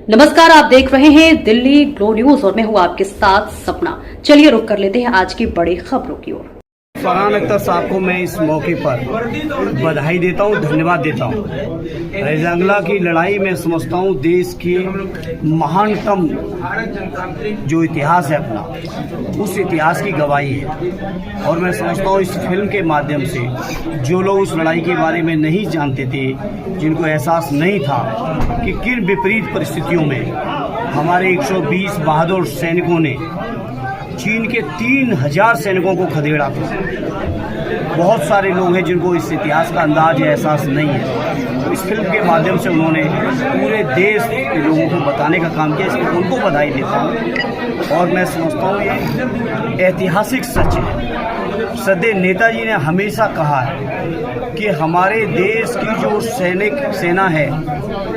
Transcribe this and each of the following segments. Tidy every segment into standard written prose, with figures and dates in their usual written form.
नमस्कार, आप देख रहे हैं दिल्ली ग्लो न्यूज और मैं हूं आपके साथ सपना। चलिए रुक कर लेते हैं आज की बड़ी खबरों की ओर। फरहान अख्तर साहब को मैं इस मौके पर बधाई देता हूँ, धन्यवाद देता हूँ। रैजंगला की लड़ाई में समझता हूँ देश की महानतम जो इतिहास है अपना, उस इतिहास की गवाही है। और मैं समझता हूँ इस फिल्म के माध्यम से जो लोग उस लड़ाई के बारे में नहीं जानते थे, जिनको एहसास नहीं था कि किन विपरीत परिस्थितियों में हमारे 120 बहादुर सैनिकों ने चीन के 3000 सैनिकों को खदेड़ा था। बहुत सारे लोग हैं जिनको इस इतिहास का अंदाज या एहसास नहीं है। इस फिल्म के माध्यम से उन्होंने पूरे देश के लोगों को बताने का काम किया, इसलिए उनको बधाई देता हूँ। और मैं समझता हूँ ये ऐतिहासिक सच है। सदैव नेताजी ने हमेशा कहा है कि हमारे देश की जो सेना है,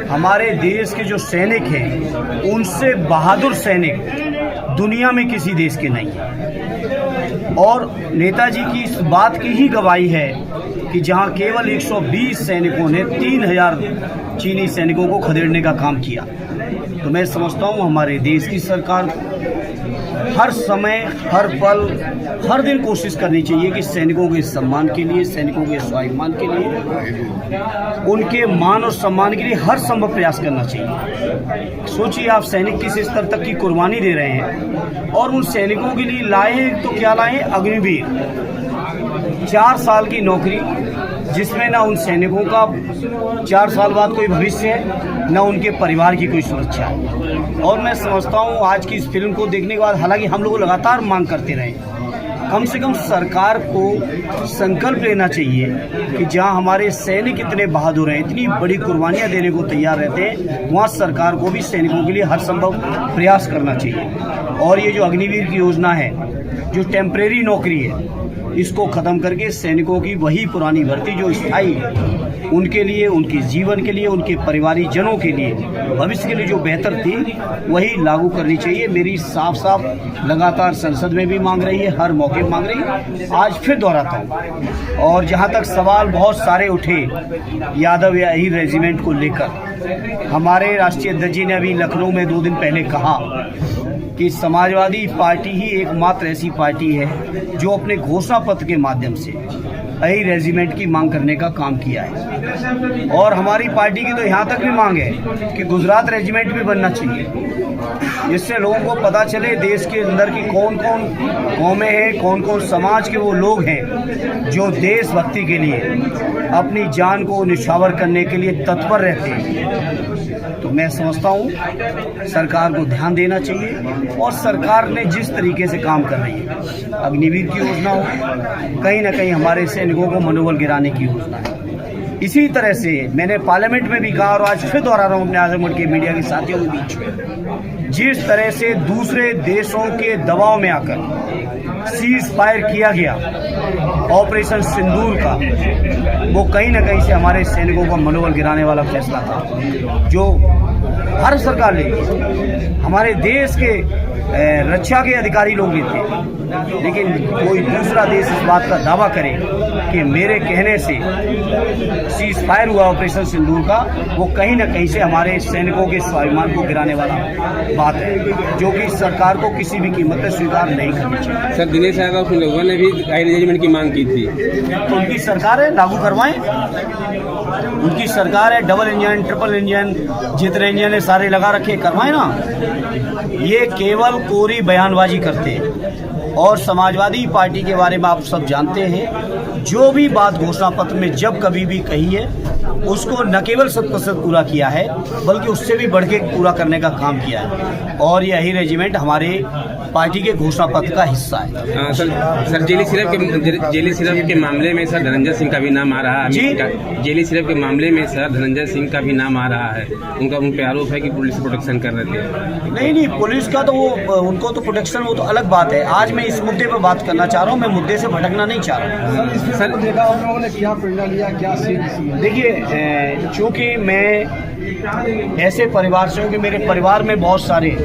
हमारे देश के जो सैनिक हैं, उनसे बहादुर सैनिक दुनिया में किसी देश के नहीं है। और नेताजी की इस बात की ही गवाही है कि जहां केवल 120 सैनिकों ने 3000 चीनी सैनिकों को खदेड़ने का काम किया। तो मैं समझता हूं हमारे देश की सरकार हर समय, हर पल, हर दिन कोशिश करनी चाहिए कि सैनिकों के सम्मान के लिए, सैनिकों के स्वाभिमान के लिए, उनके मान और सम्मान के लिए हर संभव प्रयास करना चाहिए। सोचिए आप सैनिक किस स्तर तक की कुर्बानी दे रहे हैं और उन सैनिकों के लिए लाए तो क्या लाए, अग्निवीर। 4 साल की नौकरी जिसमें ना उन सैनिकों का 4 साल बाद कोई भविष्य है, न उनके परिवार की कोई सुरक्षा है। और मैं समझता हूँ आज की इस फिल्म को देखने के बाद, हालांकि हम लोग लगातार मांग करते रहे, कम से कम सरकार को संकल्प लेना चाहिए कि जहां हमारे सैनिक इतने बहादुर हैं, इतनी बड़ी कुर्बानियां देने को तैयार रहते हैं, वहां सरकार को भी सैनिकों के लिए हर संभव प्रयास करना चाहिए। और ये जो अग्निवीर की योजना है, जो टेम्परेरी नौकरी है, इसको खत्म करके सैनिकों की वही पुरानी भर्ती जो स्थायी है, उनके लिए, उनके जीवन के लिए, उनके परिवारिक जनों के लिए, भविष्य के लिए जो बेहतर थी, वही लागू करनी चाहिए। मेरी साफ साफ लगातार संसद में भी मांग रही है, हर मौके मांग रही है, आज फिर दोहराता हूँ। और जहाँ तक सवाल बहुत सारे उठे यादव या अहीर रेजिमेंट को लेकर, हमारे राष्ट्रीय अध्यक्ष जी ने अभी लखनऊ में 2 दिन पहले कहा कि समाजवादी पार्टी ही एकमात्र ऐसी पार्टी है जो अपने घोषणा पत्र के माध्यम से अहीर रेजिमेंट की मांग करने का काम किया है। और हमारी पार्टी की तो यहाँ तक भी मांग है कि गुजरात रेजिमेंट भी बनना चाहिए, जिससे लोगों को पता चले देश के अंदर की कौन कौन कौमें हैं, कौन कौन समाज के वो लोग हैं जो देशभक्ति के लिए अपनी जान को निछावर करने के लिए तत्पर रहते हैं। तो मैं समझता हूँ सरकार को ध्यान देना चाहिए। और सरकार ने जिस तरीके से काम कर रही है, अग्निवीर की योजना हो, कहीं ना कहीं हमारे सैनिकों को मनोबल गिराने की योजना है। इसी तरह से मैंने पार्लियामेंट में भी कहा और आज फिर दोहरा रहा हूँ अपने आजमगढ़ के मीडिया के साथियों के बीच में, जिस तरह से दूसरे देशों के दबाव में आकर सीज फायर किया गया ऑपरेशन सिंदूर का, वो कहीं ना कहीं से हमारे सैनिकों का मनोबल गिराने वाला फैसला था जो हर सरकार लेती। हमारे देश के रक्षा के अधिकारी लोग भी थे, लेकिन कोई दूसरा देश इस बात का दावा करे कि मेरे कहने से सीज फायर हुआ ऑपरेशन सिंदूर का, वो कहीं ना कहीं से हमारे सैनिकों के स्वाभिमान को गिराने वाला बात है, जो कि सरकार को किसी भी कीमत पर स्वीकार नहीं करनी चाहिए। सर, दिनेश यादव लोगों ने भी अहीर रेजिमेंट की मांग की थी, तो उनकी सरकार है, लागू करवाएं। उनकी सरकार है, डबल इंजन, ट्रिपल इंजन, जितने इंजन है सारे लगा रखे, करवाएं ना। ये केवल कोरी बयानबाजी करते हैं। और समाजवादी पार्टी के बारे में आप सब जानते हैं, जो भी बात घोषणा पत्र में जब कभी भी कही है, उसको न केवल 100% पूरा किया है, बल्कि उससे भी बढ़ के पूरा करने का काम किया है। और ये अहीर रेजिमेंट हमारे पार्टी के घोषणा पत्र का हिस्सा है। सर जेली सिरप के मामले में सर धनंजय सिंह का भी नाम आ रहा है। जेली सिरप के मामले में सर धनंजय सिंह का भी नाम आ रहा है। उन पे आरोप है कि पुलिस प्रोटेक्शन कर रहे थे। नहीं, पुलिस का तो वो, उनको तो प्रोटेक्शन, वो तो अलग बात है। आज मैं इस मुद्दे पर बात करना चाह रहा हूँ, मैं मुद्दे से भटकना नहीं चाह रहा हूँ। सर देखा उन लोगों ने क्या प्रेरणा लिया, क्या सीख? देखिए, चूँकि मैं ऐसे परिवार से हूँ कि मेरे परिवार में बहुत सारे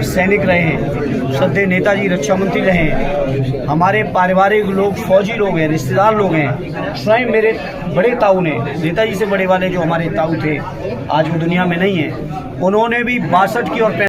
सैनिक रहे हैं, श्रद्धेय नेताजी रक्षा मंत्री रहे हैं, हमारे पारिवारिक लोग फौजी लोग हैं, रिश्तेदार लोग हैं। स्वयं मेरे बड़े ताऊ ने, नेताजी से बड़े वाले जो हमारे ताऊ थे, आज वो दुनिया में नहीं है, उन्होंने भी 62 की और